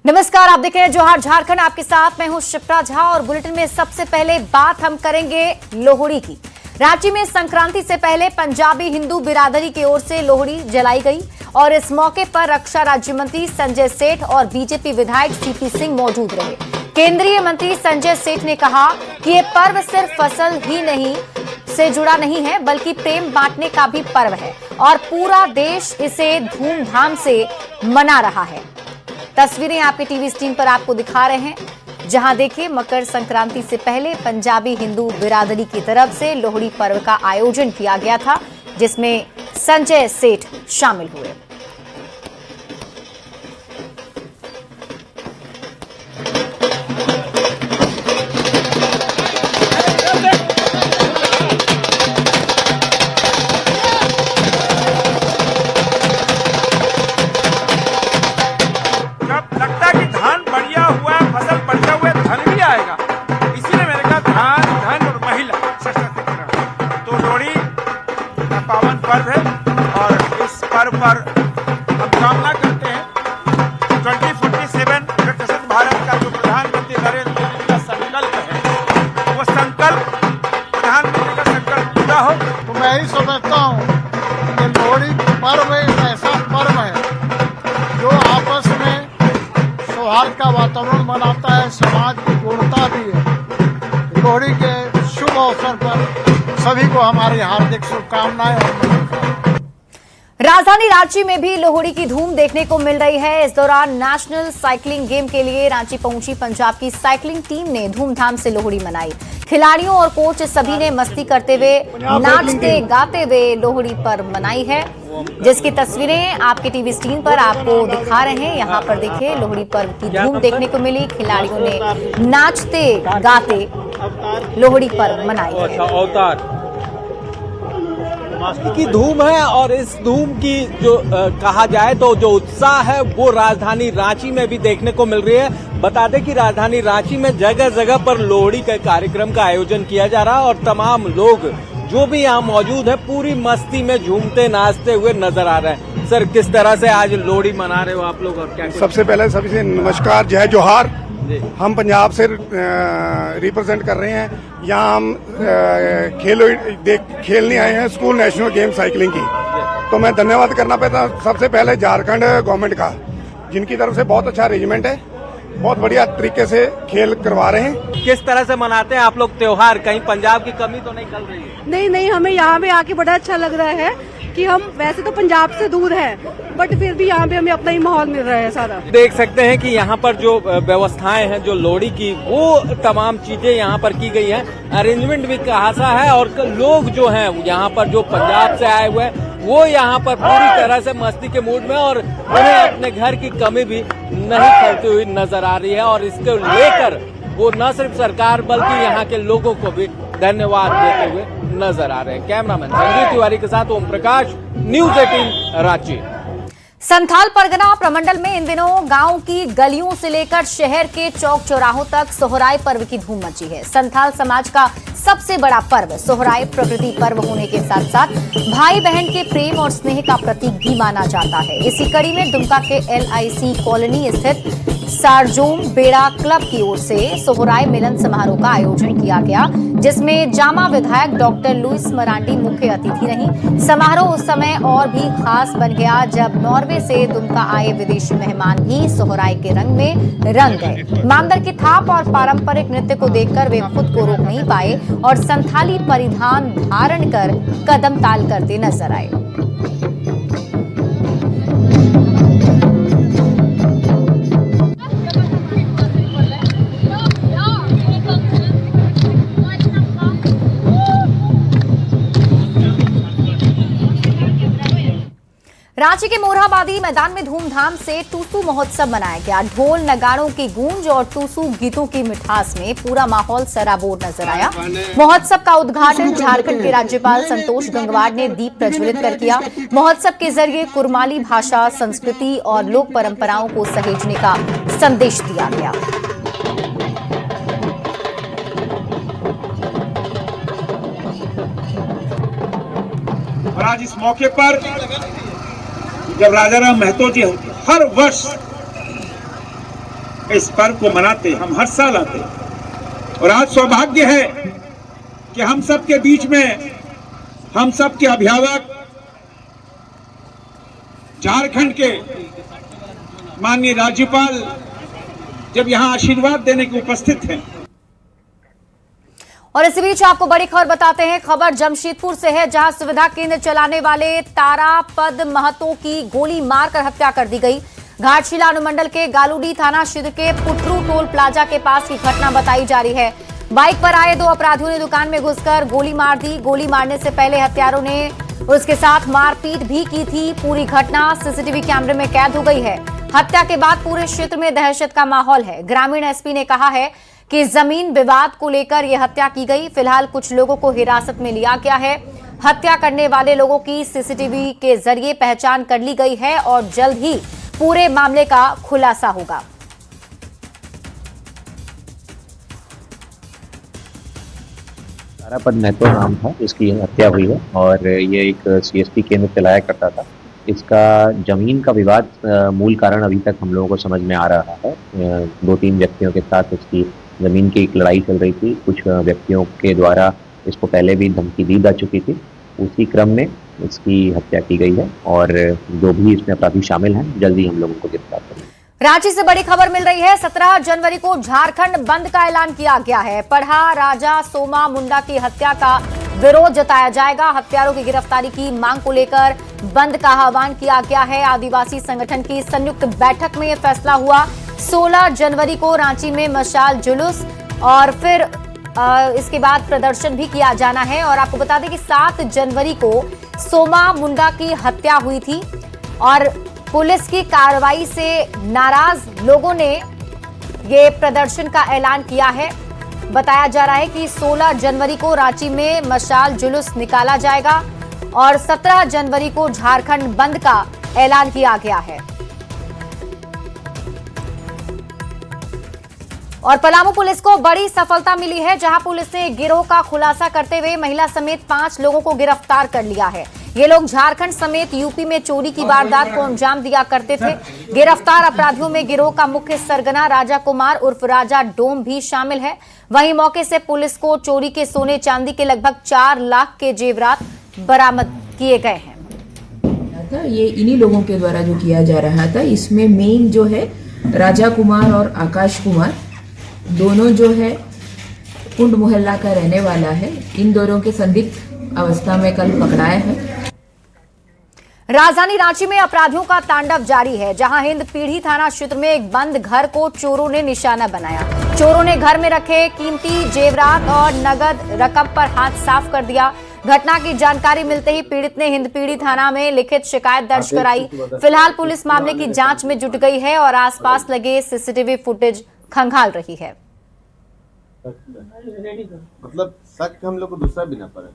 नमस्कार, आप देख रहे हैं जोहार झारखंड। आपके साथ मैं हूं शिप्रा झा और बुलेटिन में सबसे पहले बात हम करेंगे लोहड़ी की। रांची में संक्रांति से पहले पंजाबी हिंदू बिरादरी की ओर से लोहड़ी जलाई गई और इस मौके पर रक्षा राज्य मंत्री संजय सेठ और बीजेपी विधायक सीपी सिंह मौजूद रहे। केंद्रीय मंत्री संजय सेठ ने कहा कि ये पर्व सिर्फ फसल ही नहीं से जुड़ा नहीं है, बल्कि प्रेम बांटने का भी पर्व है और पूरा देश इसे धूमधाम से मना रहा है। तस्वीरें आपके टीवी स्क्रीन पर आपको दिखा रहे हैं, जहां देखिए मकर संक्रांति से पहले पंजाबी हिंदू बिरादरी की तरफ से लोहड़ी पर्व का आयोजन किया गया था, जिसमें संजय सेठ शामिल हुए। पावन पर्व है और इस पर्व पर हम कामना करते हैं 2047 विकसित भारत का जो प्रधानमंत्री नरेंद्र मोदी का संकल्प है, वो संकल्प प्रधानमंत्री का संकल्प पूरा हो। तो मैं ही समझता हूँ कि लोहड़ी पर्व एक ऐसा पर्व है जो आपस में सौहार्द का वातावरण बनाता है, समाज की जोड़ता भी है। लोहड़ी के शुभ अवसर पर सभी को हमारी हार्दिक शुभकामनाएं। राजधानी रांची में भी लोहड़ी की धूम देखने को मिल रही है। इस दौरान नेशनल साइकिलिंग गेम के लिए रांची पहुंची पंजाब की साइकिलिंग टीम ने धूमधाम से लोहड़ी मनाई। खिलाड़ियों और कोच सभी ने मस्ती करते हुए, नाचते गाते हुए लोहड़ी पर्व मनाई है, जिसकी तस्वीरें आपके टीवी स्क्रीन पर आपको दिखा रहे हैं। यहाँ पर देखिए लोहड़ी पर्व की धूम देखने को मिली। खिलाड़ियों ने नाचते गाते लोहड़ी पर्व मनाई है। की धूम है और इस धूम की जो कहा जाए तो जो उत्साह है वो राजधानी रांची में भी देखने को मिल रही है। बता दें कि राजधानी रांची में जगह जगह पर लोहड़ी के कार्यक्रम का आयोजन किया जा रहा है और तमाम लोग जो भी यहाँ मौजूद है पूरी मस्ती में झूमते नाचते हुए नजर आ रहे हैं। सर, किस तरह से आज लोहड़ी मना रहे हो आप लोग और क्या? सबसे पहले सभी से नमस्कार, जय जोहार। हम पंजाब से रिप्रेजेंट कर रहे हैं। यहाँ हम खेलने आए हैं स्कूल नेशनल गेम साइकिलिंग की। तो मैं धन्यवाद करना चाहता सबसे पहले झारखंड गवर्नमेंट का, जिनकी तरफ से बहुत अच्छा अरेंजमेंट है, बहुत बढ़िया तरीके से खेल करवा रहे हैं। किस तरह से मनाते हैं आप लोग त्योहार? कहीं पंजाब की कमी तो नहीं खल रही है? नहीं, हमें यहाँ पे आके बड़ा अच्छा लग रहा है कि हम वैसे तो पंजाब से दूर हैं, बट फिर भी यहाँ पे हमें अपना ही माहौल मिल रहा है सारा। देख सकते हैं कि यहाँ पर जो व्यवस्थाएं हैं जो लोहड़ी की, वो तमाम चीजें यहाँ पर की गई हैं। अरेंजमेंट भी खासा है और लोग जो हैं यहाँ पर जो पंजाब से आए हुए हैं वो यहाँ पर पूरी तरह से मस्ती के मूड में और उन्हें अपने घर की कमी भी नहीं खलती हुई नजर आ रही है। और इसको लेकर वो न सिर्फ सरकार बल्कि यहाँ के लोगों को भी धन्यवाद देते हुए नजर आ रहे हैं। कैमरामैन संजीव तिवारी के साथ ओम प्रकाश, न्यूज़ 18 रांची। संथाल परगना प्रमंडल में इन दिनों गांव की गलियों से लेकर शहर के चौक चौराहों तक सोहराय पर्व की धूम मची है। संथाल समाज का सबसे बड़ा पर्व सोहराय प्रकृति पर्व होने के साथ साथ भाई बहन के प्रेम और स्नेह का प्रतीक भी माना जाता है। इसी कड़ी में दुमका के LIC कॉलोनी स्थित सारजोम बेड़ा क्लब की ओर से सोहराय मिलन समारोह का आयोजन किया गया, जिसमें जामा विधायक डॉक्टर लुइस मरांडी मुख्य अतिथि रही। समारोह उस समय और भी खास बन गया जब नॉर्वे से दुमका आए विदेशी मेहमान भी सोहराय के रंग में रंग गए। मांदर की थाप और पारंपरिक नृत्य को देखकर वे खुद को रोक नहीं पाए और संथाली परिधान धारण कर कदम ताल करते नजर आए। रांची के मोरहाबादी मैदान में धूमधाम से टूसू महोत्सव मनाया गया। ढोल नगाड़ों की गूंज और टूसू गीतों की मिठास में पूरा माहौल सराबोर नजर आया। महोत्सव का उद्घाटन झारखंड के राज्यपाल संतोष गंगवार ने दीप प्रज्वलित कर किया। महोत्सव के जरिए कुरमाली भाषा, संस्कृति और लोक परंपराओं को सहेजने का संदेश दिया गया। और आज इस मौके पर जब राजा राम महतो जी हर वर्ष इस पर्व को मनाते, हम हर साल आते। और आज सौभाग्य है कि हम सब के बीच में हम सब के अभिभावक झारखंड के माननीय राज्यपाल जब यहां आशीर्वाद देने के उपस्थित हैं। और इसी बीच आपको बड़ी खबर बताते हैं। खबर जमशेदपुर से है, जहां सुविधा केंद्र चलाने वाले तारापद महतो की गोली मारकर हत्या कर दी गई। घाटशिला अनुमंडल के गालूडी थाना क्षेत्र के पुटरू टोल प्लाजा के पास की घटना बताई जा रही है। बाइक पर आए दो अपराधियों ने दुकान में घुसकर गोली मार दी। गोली मारने से पहले हत्यारों ने उसके साथ मारपीट भी की थी। पूरी घटना सीसीटीवी कैमरे में कैद हो गई है। हत्या के बाद पूरे क्षेत्र में दहशत का माहौल है। ग्रामीण एसपी ने कहा है कि जमीन विवाद को लेकर यह हत्या की गई। फिलहाल कुछ लोगों को हिरासत में लिया गया है। हत्या करने वाले लोगों की सीसीटीवी के जरिए पहचान कर ली गई है और जल्द ही पूरे मामले का खुलासा होगा। तारापद महतो नाम था जिसकी हत्या हुई है और ये एक सीएसपी केंद्र चलाया करता था। इसका जमीन का विवाद मूल कारण अभी तक हम लोगों को समझ में आ रहा है। 2-3 व्यक्तियों के साथ इसकी जमीन की एक लड़ाई चल रही थी। कुछ व्यक्तियों के द्वारा इसको पहले भी धमकी दी जा चुकी थी। उसी क्रम में इसकी हत्या की गई है और जो भी इसमें अपराधी शामिल हैं जल्दी हम लोगों को गिरफ्तार करेंगे। रांची से बड़ी खबर मिल रही है। 17 जनवरी को झारखंड बंद का ऐलान किया गया है। पढ़ा राजा सोमा मुंडा की हत्या का विरोध जताया जाएगा। हत्यारों की गिरफ्तारी की मांग को लेकर बंद का आह्वान किया गया है। आदिवासी संगठन की संयुक्त बैठक में यह फैसला हुआ। 16 जनवरी को रांची में मशाल जुलूस और फिर इसके बाद प्रदर्शन भी किया जाना है। और आपको बता दें कि 7 जनवरी को सोमा मुंडा की हत्या हुई थी और पुलिस की कार्रवाई से नाराज लोगों ने ये प्रदर्शन का ऐलान किया है। बताया जा रहा है कि 16 जनवरी को रांची में मशाल जुलूस निकाला जाएगा और 17 जनवरी को झारखंड बंद का ऐलान किया गया है। और पलामू पुलिस को बड़ी सफलता मिली है, जहां पुलिस ने गिरोह का खुलासा करते हुए महिला समेत 5 लोगों को गिरफ्तार कर लिया है। ये लोग झारखंड समेत यूपी में चोरी की वारदात को अंजाम दिया करते थे। गिरफ्तार अपराधियों में गिरोह का मुख्य सरगना राजा कुमार उर्फ राजा डोम भी शामिल है। वहीं मौके से पुलिस को चोरी के सोने चांदी के लगभग 4 लाख के जेवरात बरामद किए गए हैं। ये इन्हीं लोगों के द्वारा जो किया जा रहा था। इसमें मेन जो है राजा कुमार और आकाश कुमार, दोनों जो है कुंड मोहल्ला का रहने वाला है। इन दोनों के संदिग्ध अवस्था में कल पकड़ाया है। राजधानी रांची में अपराधियों का तांडव जारी है, जहां हिंद पीढ़ी थाना क्षेत्र में एक बंद घर को चोरों ने निशाना बनाया। चोरों ने घर में रखे कीमती जेवरात और नगद रकम पर हाथ साफ कर दिया। घटना की जानकारी मिलते ही पीड़ित ने हिंद पीढ़ी थाना में लिखित शिकायत दर्ज कराई। फिलहाल पुलिस मामले की जांच में जुट गई है और आसपास लगे सीसीटीवी फुटेज खंगाल रही है। मतलब शक हम लोग को दूसरा भी ना पड़े।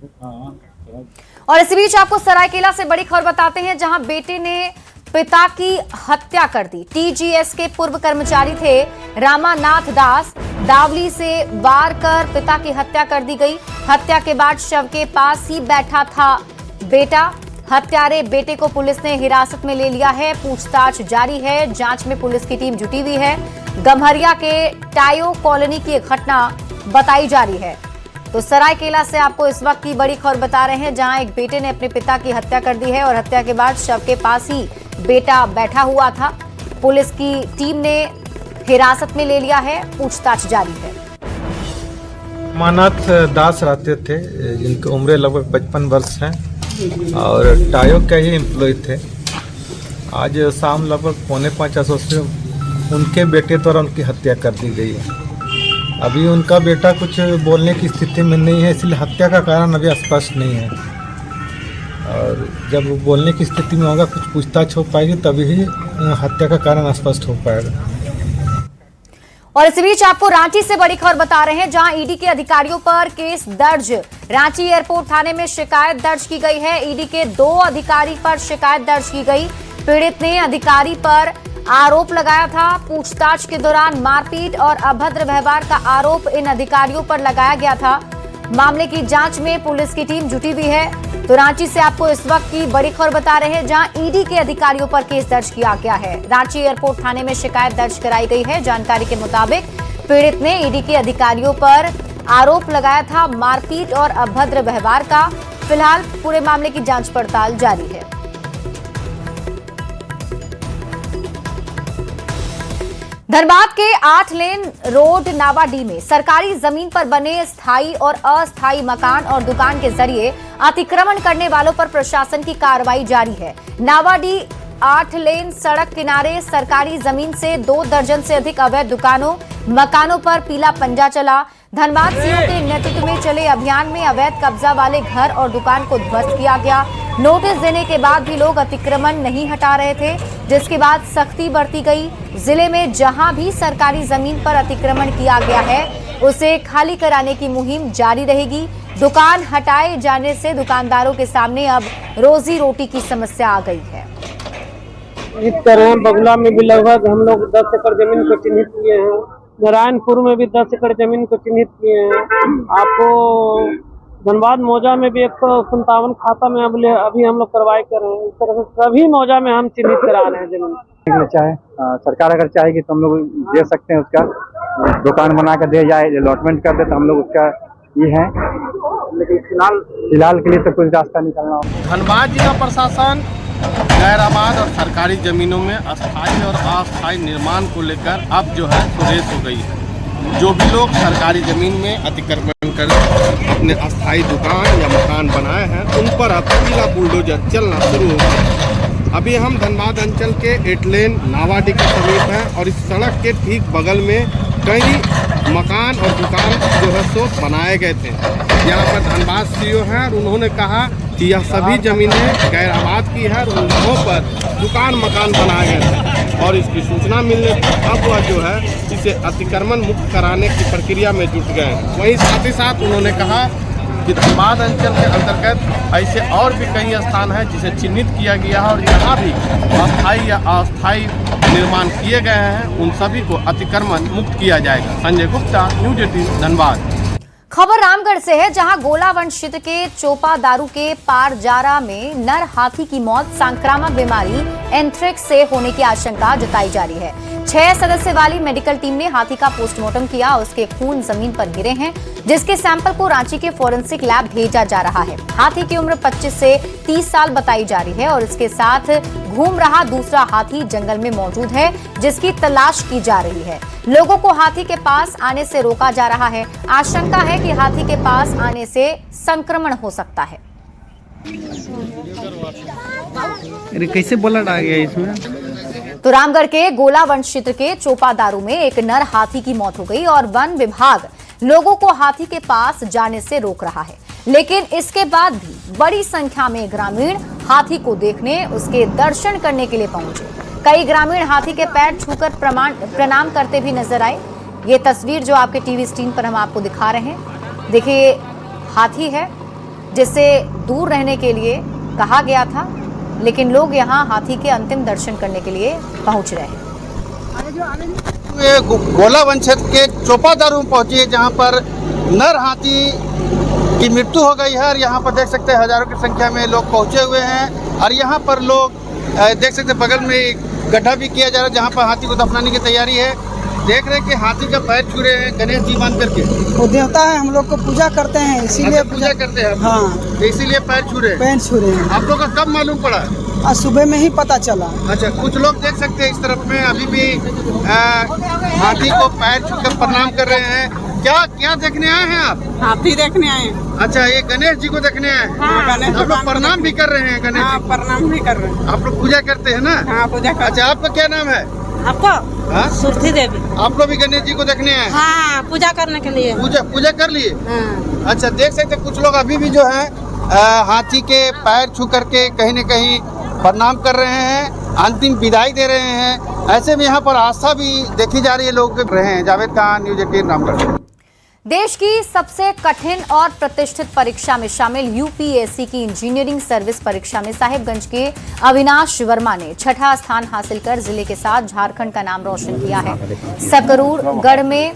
और इसी बीच आपको सरायकेला से बड़ी खबर बताते हैं, जहां बेटे ने पिता की हत्या कर दी। टीजीएस के पूर्व कर्मचारी थे रामानाथ दास। दावली से वार कर पिता की हत्या कर दी गई। हत्या के बाद शव के पास ही बैठा था बेटा। हत्यारे बेटे को पुलिस ने हिरासत में ले लिया है। पूछताछ जारी है। जांच में पुलिस की टीम जुटी हुई है। गम्हरिया के टायो कॉलोनी की एक घटना बताई जा रही है। तो सरायकेला से आपको इस वक्त की बड़ी खबर बता रहे हैं, जहां एक बेटे ने अपने पिता की हत्या कर दी है और हत्या के बाद शव के पास ही बेटा बैठा हुआ था। पुलिस की टीम ने हिरासत में ले लिया है। पूछताछ जारी है। रामानाथ दास रहते थे, जिनकी उम्र लगभग 55 वर्ष है और टायो के ही एम्प्लॉय थे। आज शाम लगभग 4:45 से उनके बेटे द्वारा उनकी हत्या कर दी गई है। अभी उनका बेटा कुछ बोलने की स्थिति में नहीं है, इसलिए हत्या का कारण अभी स्पष्ट नहीं है। और जब बोलने की स्थिति में होगा, कुछ पूछताछ हो पाएगी, तभी ही हत्या का कारण स्पष्ट हो पाएगा। और इसी बीच आपको रांची से बड़ी खबर बता रहे हैं, जहां ईडी के अधिकारियों पर केस दर्ज। रांची एयरपोर्ट थाने में शिकायत दर्ज की गई है। ईडी के 2 अधिकारी पर शिकायत दर्ज की गई। पीड़ित ने अधिकारी पर आरोप लगाया था। पूछताछ के दौरान मारपीट और अभद्र व्यवहार का आरोप इन अधिकारियों पर लगाया गया था। मामले की जांच में पुलिस की टीम जुटी हुई है। तो रांची से आपको इस वक्त की बड़ी खबर बता रहे हैं, जहां ईडी के अधिकारियों पर केस दर्ज किया गया है। रांची एयरपोर्ट थाने में शिकायत दर्ज कराई गई है। जानकारी के मुताबिक पीड़ित ने ईडी के अधिकारियों पर आरोप लगाया था मारपीट और अभद्र व्यवहार का। फिलहाल पूरे मामले की जांच पड़ताल जारी है। धनबाद के 8 लेन रोड नावाडी में सरकारी जमीन पर बने स्थायी और अस्थायी मकान और दुकान के जरिए अतिक्रमण करने वालों पर प्रशासन की कार्रवाई जारी है। नावाडी 8 लेन सड़क किनारे सरकारी जमीन से 2 दर्जन से अधिक अवैध दुकानों मकानों पर पीला पंजा चला। धनबाद सीओ के नेतृत्व में चले अभियान में अवैध कब्जा वाले घर और दुकान को ध्वस्त किया गया। नोटिस देने के बाद भी लोग अतिक्रमण नहीं हटा रहे थे, जिसके बाद सख्ती बरती गई। जिले में जहां भी सरकारी जमीन पर अतिक्रमण किया गया है उसे खाली कराने की मुहिम जारी रहेगी। दुकान हटाए जाने से दुकानदारों के सामने अब रोजी रोटी की समस्या आ गई है। इस तरह बगुला में भी लगभग हम लोग 10 एकड़ जमीन को चिन्हित किए हैं। नारायणपुर में भी 10 एकड़ जमीन को चिन्हित किए हैं। आपको धनबाद मौजा में भी 157 खाता में अभी हम लोग कार्रवाई कर रहे हैं। इस तरह से सभी मौजा में हम चिन्हित करा रहे हैं जमीन। चाहे सरकार अगर चाहेगी तो हम लोग दे सकते हैं, उसका दुकान बना कर दे जाए, अलॉटमेंट कर दे तो हम लोग उसका ये है, लेकिन फिलहाल के लिए तो कुछ रास्ता निकलना हो। धनबाद जिला प्रशासन गैर आबाद और सरकारी जमीनों में अस्थायी और अस्थायी निर्माण को लेकर अब जो है सुरेश हो गई है। जो भी लोग सरकारी जमीन में अतिक्रमण कर अपने अस्थायी दुकान या मकान बनाए हैं उन पर अब पीला बुलडोजर चलना शुरू हो गया। अभी हम धनबाद अंचल के 8 लेन नावाडी के समीप हैं और इस सड़क के ठीक बगल में कई मकान और दुकान जो है सो बनाए गए थे। यहाँ पर धनबाद सीओ हैं और उन्होंने कहा कि यह सभी जमीनें गैर आबाद की है और उन जगहों पर दुकान मकान बनाए गए थे और इसकी सूचना मिलने पर अब वह जो है इसे अतिक्रमण मुक्त कराने की प्रक्रिया में जुट गए हैं। वहीं साथ ही साथ उन्होंने कहा कि धनबाद अंचल के अंतर्गत ऐसे और भी कई स्थान हैं जिसे चिन्हित किया गया है और यहाँ भी अस्थायी या अस्थायी निर्माण किए गए हैं, उन सभी को अतिक्रमण मुक्त किया जाएगा। संजय गुप्ता, न्यूज 18 धनबाद। खबर रामगढ़ से है, जहां गोलावंश क्षेत्र के चोपा दारू के पारजारा में नर हाथी की मौत संक्रामक बीमारी एंथ्रेक्स से होने की आशंका जताई जा रही है। 6 सदस्य वाली मेडिकल टीम ने हाथी का पोस्टमार्टम किया। उसके खून जमीन पर गिरे हैं, जिसके सैंपल को रांची के फोरेंसिक लैब भेजा जा रहा है। हाथी की उम्र 25 से 30 साल बताई जा रही है और इसके साथ घूम रहा दूसरा हाथी जंगल में मौजूद है, जिसकी तलाश की जा रही है। लोगों को हाथी के पास आने से रोका जा रहा है। आशंका है कि हाथी के पास आने से संक्रमण हो सकता है। अरे कैसे ब्लड आ गया इसमें? तो रामगढ़ के गोलावंश क्षेत्र के चोपा दारू में एक नर हाथी की मौत हो गई और वन विभाग लोगों को हाथी के पास जाने से रोक रहा है, लेकिन इसके बाद भी बड़ी संख्या में ग्रामीण हाथी को देखने, उसके दर्शन करने के लिए पहुंचे। कई ग्रामीण हाथी के पैर छूकर प्रणाम करते भी नजर आए। ये तस्वीर जो आपके टीवी स्क्रीन पर हम आपको दिखा रहे हैं, देखिए हाथी है जिससे दूर रहने के लिए कहा गया था, लेकिन लोग यहाँ हाथी के अंतिम दर्शन करने के लिए पहुंच रहे हैं। गोलावंश क्षेत्र के चोपा दारू में पहुंची, जहां पर नर हाथी की मृत्यु हो गई है और यहाँ पर देख सकते हैं हजारों की संख्या में लोग पहुंचे हुए हैं और यहाँ पर लोग देख सकते हैं बगल में गड्ढा भी किया जा रहा है जहाँ पर हाथी को दफनाने की तैयारी है। देख रहे हैं कि हाथी का पैर छू रहे हैं गणेश जी मान करके। वो देवता है, हम लोग को पूजा करते हैं, इसीलिए पूजा करते हैं। हाँ, तो इसीलिए पैर छू रहे हैं। पैर छू रहे हैं। आप लोग को कब मालूम पड़ा? आज सुबह में ही पता चला। अच्छा, कुछ लोग देख सकते हैं इस तरफ में अभी भी हाथी को पैर छूकर प्रणाम कर रहे हैं। क्या देखने आए हैं आप? हाथी देखने आए हैं। अच्छा, ये गणेश जी को देखने आए हैं। हाँ, गणेश आप लोग प्रणाम भी कर रहे हैं गणेश जी? प्रणाम भी कर रहे हैं। आप लोग पूजा करते हैं ना? हाँ, पूजा करते। अच्छा, आपका क्या नाम है? आपका सुरथी देवी। आप लोग भी गणेश जी को देखने आए? हाँ, पूजा करने के लिए। पूजा कर लिए? हाँ। अच्छा, देख सकते कुछ लोग अभी भी जो है हाथी के पैर छू करके कहीं न कहीं प्रणाम कर रहे हैं, अंतिम विदाई दे रहे हैं। ऐसे में यहाँ पर आस्था भी देखी जा रही है, लोग रहे हैं। जावेद खान, न्यूज 18 रामगढ़। देश की सबसे कठिन और प्रतिष्ठित परीक्षा में शामिल यूपीएससी की इंजीनियरिंग सर्विस परीक्षा में साहिबगंज के अविनाश वर्मा ने 6ठा स्थान हासिल कर जिले के साथ झारखंड का नाम रोशन किया है। सकरूर गढ़ में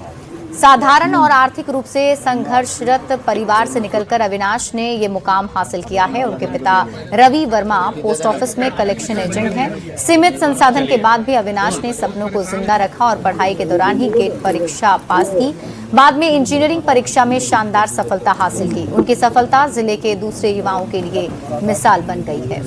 साधारण और आर्थिक रूप से संघर्षरत परिवार से निकलकर अविनाश ने ये मुकाम हासिल किया है। उनके पिता रवि वर्मा पोस्ट ऑफिस में कलेक्शन एजेंट हैं। सीमित संसाधन के बाद भी अविनाश ने सपनों को जिंदा रखा और पढ़ाई के दौरान ही गेट परीक्षा पास की। बाद में इंजीनियरिंग परीक्षा में शानदार सफलता हासिल की। उनकी सफलता जिले के दूसरे युवाओं के लिए मिसाल बन गई है।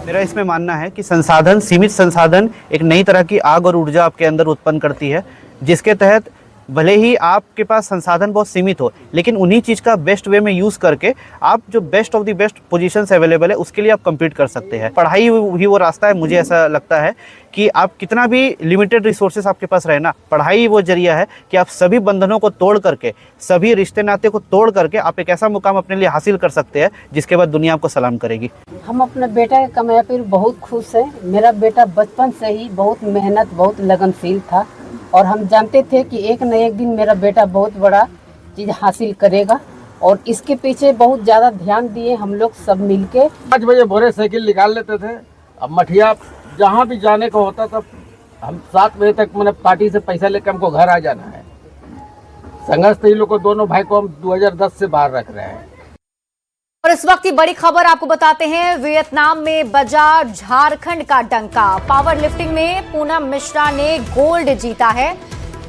मेरा इसमें मानना है कि संसाधन, सीमित संसाधन एक नई तरह की आग और ऊर्जा आपके अंदर उत्पन्न करती है, जिसके तहत भले ही आपके पास संसाधन बहुत सीमित हो, लेकिन उन्हीं चीज़ का बेस्ट वे में यूज़ करके आप जो best of the best positions available है उसके लिए आप कम्पीट कर सकते हैं। पढ़ाई ही वो रास्ता है। मुझे ऐसा लगता है कि आप कितना भी लिमिटेड रिसोर्सेस आपके पास रहे ना, पढ़ाई वो जरिया है कि आप सभी बंधनों को तोड़ करके, सभी रिश्ते नाते को तोड़ करके आप एक ऐसा मुकाम अपने लिए हासिल कर सकते हैं जिसके बाद दुनिया आपको सलाम करेगी। हम अपने बेटा के कामयाबी पर बहुत खुश हैं। मेरा बेटा बचपन से ही बहुत मेहनत, बहुत लगनशील था और हम जानते थे कि एक न एक दिन मेरा बेटा बहुत बड़ा चीज़ हासिल करेगा और इसके पीछे बहुत ज़्यादा ध्यान दिए हम लोग सब मिलके। 5 बजे भोरे साइकिल निकाल लेते थे। अब मठिया जहाँ भी जाने को होता था हम 7 बजे तक मैंने पार्टी से पैसा लेकर हमको घर आ जाना है। संघर्ष तो इन लोग को, दोनों भाई को हम 2010 से बाहर रख रहे हैं। और इस वक्त की बड़ी खबर आपको बताते हैं। वियतनाम में बजा झारखंड का डंका। पावर लिफ्टिंग में पूनम मिश्रा ने गोल्ड जीता है।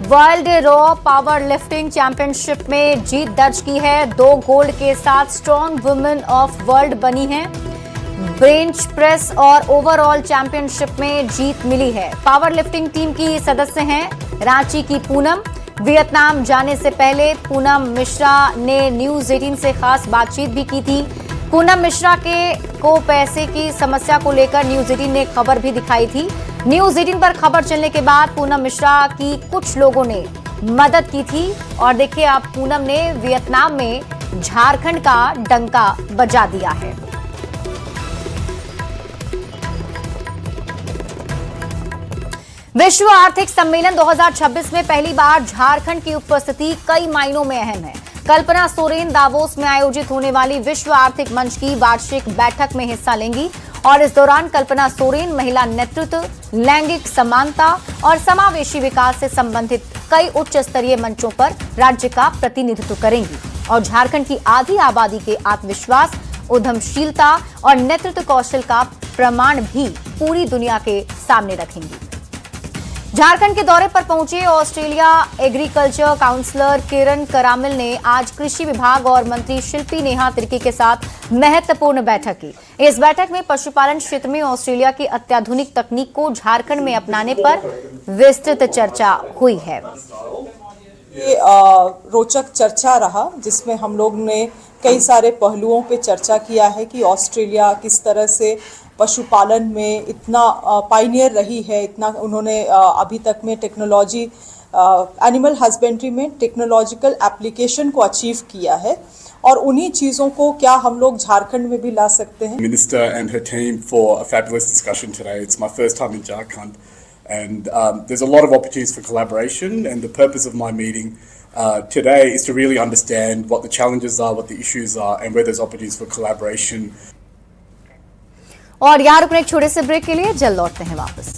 World raw power lifting championship में जीत दर्ज की है। 2 गोल्ड के साथ स्ट्रॉन्ग वुमेन ऑफ वर्ल्ड बनी है। बेंच प्रेस और ओवरऑल चैंपियनशिप में जीत मिली है। पावर लिफ्टिंग टीम की सदस्य हैं रांची की पूनम। वियतनाम जाने से पहले पूनम मिश्रा ने न्यूज 18 से खास बातचीत भी की थी। पूनम मिश्रा को पैसे की समस्या को लेकर न्यूज 18 ने खबर भी दिखाई थी। न्यूज 18 पर खबर चलने के बाद पूनम मिश्रा की कुछ लोगों ने मदद की थी और देखिए अब पूनम ने वियतनाम में झारखंड का डंका बजा दिया है। विश्व आर्थिक सम्मेलन 2026 में पहली बार झारखंड की उपस्थिति कई मायनों में अहम है। कल्पना सोरेन दावोस में आयोजित होने वाली विश्व आर्थिक मंच की वार्षिक बैठक में हिस्सा लेंगी और इस दौरान कल्पना सोरेन महिला नेतृत्व, लैंगिक समानता और समावेशी विकास से संबंधित कई उच्च स्तरीय मंचों पर राज्य का प्रतिनिधित्व करेंगी और झारखंड की आधी आबादी के आत्मविश्वास, उद्यमशीलता और नेतृत्व कौशल का प्रमाण भी पूरी दुनिया के सामने रखेंगी। झारखंड के दौरे पर पहुंचे ऑस्ट्रेलिया एग्रीकल्चर काउंसलर किरण करामिल ने आज कृषि विभाग और मंत्री शिल्पी नेहा तिर्की के साथ महत्वपूर्ण बैठक की। इस बैठक में पशुपालन क्षेत्र में ऑस्ट्रेलिया की अत्याधुनिक तकनीक को झारखंड में अपनाने पर विस्तृत चर्चा हुई है। ये रोचक चर्चा रहा जिसमें हम लोग ने कई सारे पहलुओं पे चर्चा किया है कि ऑस्ट्रेलिया किस तरह से पशुपालन में इतना पायनियर रही है, इतना उन्होंने अभी तक में टेक्नोलॉजी, एनिमल हस्बेंड्री में टेक्नोलॉजिकल एप्लीकेशन को अचीव किया है और उन्हीं चीज़ों को क्या हम लोग झारखंड में भी ला सकते हैं। Minister and her team for a fabulous discussion today. It's my first time in Jharkhand and there's a lot of opportunities for collaboration and the purpose of my meeting today is to really understand what the challenges are, what the issues are and where there's opportunities for collaboration. और यहाँ रुकने एक छोटे से break के लिए जल्द लौटते हैं वापस।